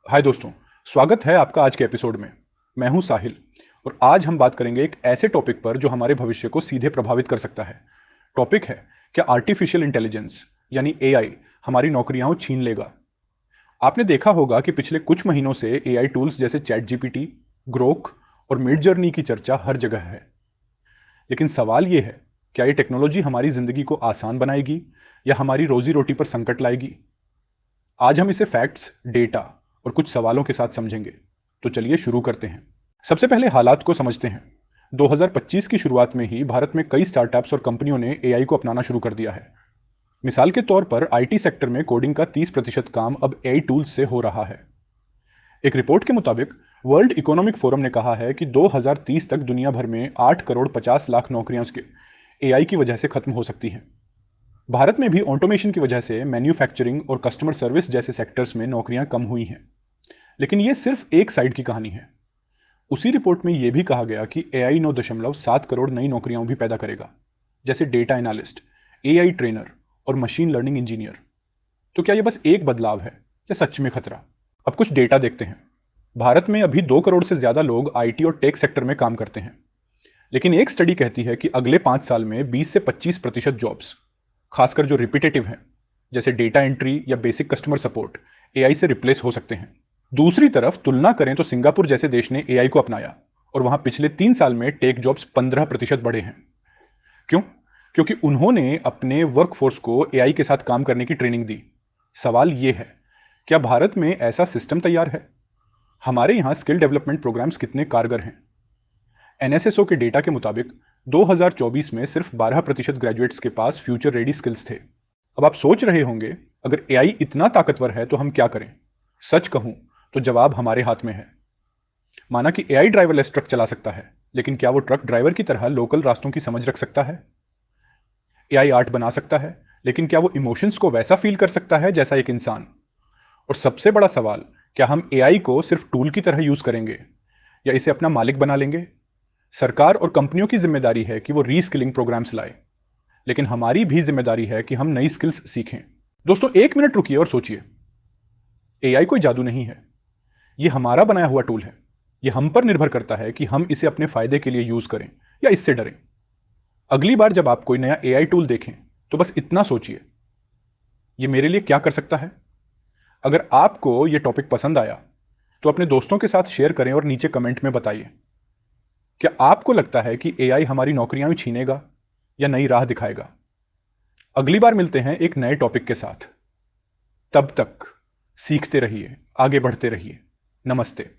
हाय दोस्तों, स्वागत है आपका आज के एपिसोड में। मैं हूं साहिल और आज हम बात करेंगे एक ऐसे टॉपिक पर जो हमारे भविष्य को सीधे प्रभावित कर सकता है। टॉपिक है क्या आर्टिफिशियल इंटेलिजेंस यानी एआई हमारी नौकरियां छीन लेगा। आपने देखा होगा कि पिछले कुछ महीनों से एआई टूल्स जैसे चैट जीपीटी, ग्रोक और मिड जर्नी की चर्चा हर जगह है। लेकिन सवाल ये है, क्या ये टेक्नोलॉजी हमारी जिंदगी को आसान बनाएगी या हमारी रोजी रोटी पर संकट लाएगी। आज हम इसे फैक्ट्स, डेटा और कुछ सवालों के साथ समझेंगे। तो चलिए शुरू करते हैं। सबसे पहले हालात को समझते हैं। 2025 की शुरुआत में ही भारत में कई स्टार्टअप्स और कंपनियों ने एआई को अपनाना शुरू कर दिया है। मिसाल के तौर पर आईटी सेक्टर में कोडिंग का 30% काम अब एआई टूल्स से हो रहा है। एक रिपोर्ट के मुताबिक वर्ल्ड इकोनॉमिक फोरम ने कहा है कि 2030 तक दुनिया भर में 8 करोड़ 50 लाख नौकरियां एआई की वजह से खत्म हो सकती हैं। भारत में भी ऑटोमेशन की वजह से मैन्युफैक्चरिंग और कस्टमर सर्विस जैसे सेक्टर्स में नौकरियां कम हुई हैं। लेकिन यह सिर्फ एक साइड की कहानी है। उसी रिपोर्ट में यह भी कहा गया कि एआई 9.7 करोड़ नई नौकरियां भी पैदा करेगा, जैसे डेटा एनालिस्ट, एआई ट्रेनर और मशीन लर्निंग इंजीनियर। तो क्या यह बस एक बदलाव है या सच में खतरा? अब कुछ डेटा देखते हैं। भारत में अभी 2 करोड़ से ज्यादा लोग आईटी और टेक सेक्टर में काम करते हैं। लेकिन एक स्टडी कहती है कि अगले 5 साल में 20 से 25% जॉब्स, खासकर जो रिपीटेटिव हैं जैसे डेटा एंट्री या बेसिक कस्टमर सपोर्ट, एआई से रिप्लेस हो सकते हैं। दूसरी तरफ तुलना करें तो सिंगापुर जैसे देश ने एआई को अपनाया और वहां पिछले 3 साल में टेक जॉब्स 15% बढ़े हैं। क्यों? क्योंकि उन्होंने अपने वर्कफोर्स को एआई के साथ काम करने की ट्रेनिंग दी। सवाल यह है, क्या भारत में ऐसा सिस्टम तैयार है? हमारे यहां स्किल डेवलपमेंट प्रोग्राम्स कितने कारगर हैं? एनएसएसओ के डेटा के मुताबिक 2024 में सिर्फ 12% ग्रेजुएट्स के पास फ्यूचर रेडी स्किल्स थे। अब आप सोच रहे होंगे, अगर एआई इतना ताकतवर है तो हम क्या करें? सच कहूं तो जवाब हमारे हाथ में है। माना कि एआई ड्राइवरलेस ट्रक चला सकता है, लेकिन क्या वो ट्रक ड्राइवर की तरह लोकल रास्तों की समझ रख सकता है? एआई आर्ट बना सकता है, लेकिन क्या वो इमोशंस को वैसा फील कर सकता है जैसा एक इंसान? और सबसे बड़ा सवाल, क्या हम एआई को सिर्फ टूल की तरह यूज करेंगे या इसे अपना मालिक बना लेंगे? सरकार और कंपनियों की जिम्मेदारी है कि वो रीस्किलिंग प्रोग्राम्स लाए, लेकिन हमारी भी जिम्मेदारी है कि हम नई स्किल्स सीखें। दोस्तों, 1 मिनट रुकिए और सोचिए। एआई कोई जादू नहीं है, यह हमारा बनाया हुआ टूल है। यह हम पर निर्भर करता है कि हम इसे अपने फायदे के लिए यूज करें या इससे डरें। अगली बार जब आप कोई नया एआई टूल देखें तो बस इतना सोचिए, यह मेरे लिए क्या कर सकता है। अगर आपको यह टॉपिक पसंद आया तो अपने दोस्तों के साथ शेयर करें और नीचे कमेंट में बताइए, क्या आपको लगता है कि एआई हमारी नौकरियां छीनेगा या नई राह दिखाएगा? अगली बार मिलते हैं एक नए टॉपिक के साथ। तब तक सीखते रहिए, आगे बढ़ते रहिए। नमस्ते।